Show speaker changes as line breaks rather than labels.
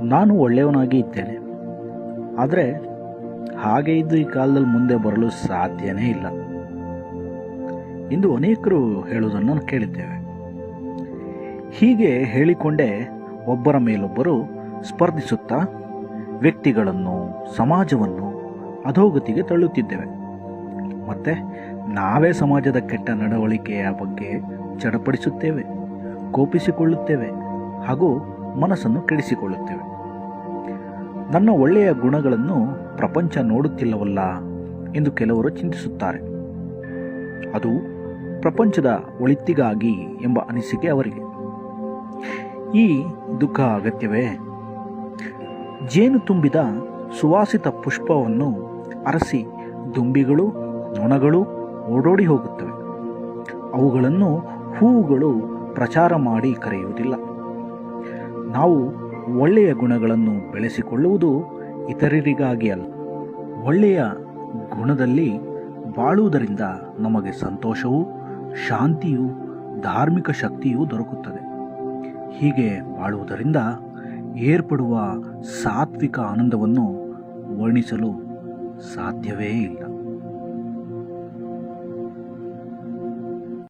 ನಾನು ಒಳ್ಳೆಯವನಾಗಿ ಇದ್ದೇನೆ, ಆದರೆ ಹಾಗೆ ಇದ್ದು ಈ ಕಾಲದಲ್ಲಿ ಮುಂದೆ ಬರಲು ಸಾಧ್ಯನೇ ಇಲ್ಲ ಎಂದು ಅನೇಕರು ಹೇಳುವುದನ್ನು ಕೇಳಿದ್ದೇವೆ. ಹೀಗೆ ಹೇಳಿಕೊಂಡೇ ಒಬ್ಬರ ಮೇಲೊಬ್ಬರು ಸ್ಪರ್ಧಿಸುತ್ತಾ ವ್ಯಕ್ತಿಗಳನ್ನು, ಸಮಾಜವನ್ನು ಅಧೋಗತಿಗೆ ತಳ್ಳುತ್ತಿದ್ದೇವೆ. ಮತ್ತೆ ನಾವೇ ಸಮಾಜದ ಕೆಟ್ಟ ನಡವಳಿಕೆಯ ಬಗ್ಗೆ ಚಡಪಡಿಸುತ್ತೇವೆ, ಕೋಪಿಸಿಕೊಳ್ಳುತ್ತೇವೆ ಹಾಗೂ ಮನಸ್ಸನ್ನು ಕೆಡಿಸಿಕೊಳ್ಳುತ್ತೇವೆ. ನನ್ನ ಒಳ್ಳೆಯ ಗುಣಗಳನ್ನು ಪ್ರಪಂಚ ನೋಡುತ್ತಿಲ್ಲವಲ್ಲ ಎಂದು ಕೆಲವರು ಚಿಂತಿಸುತ್ತಾರೆ. ಅದು ಪ್ರಪಂಚದ ಒಳಿತಿಗಾಗಿ ಎಂಬ ಅನಿಸಿಕೆ ಅವರಿಗೆ. ಈ ದುಃಖ ಅಗತ್ಯವೇ? ಜೇನು ತುಂಬಿದ ಸುವಾಸಿತ ಪುಷ್ಪವನ್ನು ಅರಸಿ ದುಂಬಿಗಳು, ನೊಣಗಳು ಓಡೋಡಿ ಹೋಗುತ್ತವೆ. ಅವುಗಳನ್ನು ಹೂವುಗಳು ಪ್ರಚಾರ ಮಾಡಿ ಕರೆಯುವುದಿಲ್ಲ. ನಾವು ಒಳ್ಳೆಯ ಗುಣಗಳನ್ನು ಬೆಳೆಸಿಕೊಳ್ಳುವುದು ಇತರರಿಗಾಗಿ ಅಲ್ಲ. ಒಳ್ಳೆಯ ಗುಣದಲ್ಲಿ ಬಾಳುವುದರಿಂದ ನಮಗೆ ಸಂತೋಷವೂ, ಶಾಂತಿಯೂ, ಧಾರ್ಮಿಕ ಶಕ್ತಿಯೂ ದೊರಕುತ್ತದೆ. ಹೀಗೆ ಬಾಳುವುದರಿಂದ ಏರ್ಪಡುವ ಸಾತ್ವಿಕ ಆನಂದವನ್ನು ವರ್ಣಿಸಲು ಸಾಧ್ಯವೇ ಇಲ್ಲ.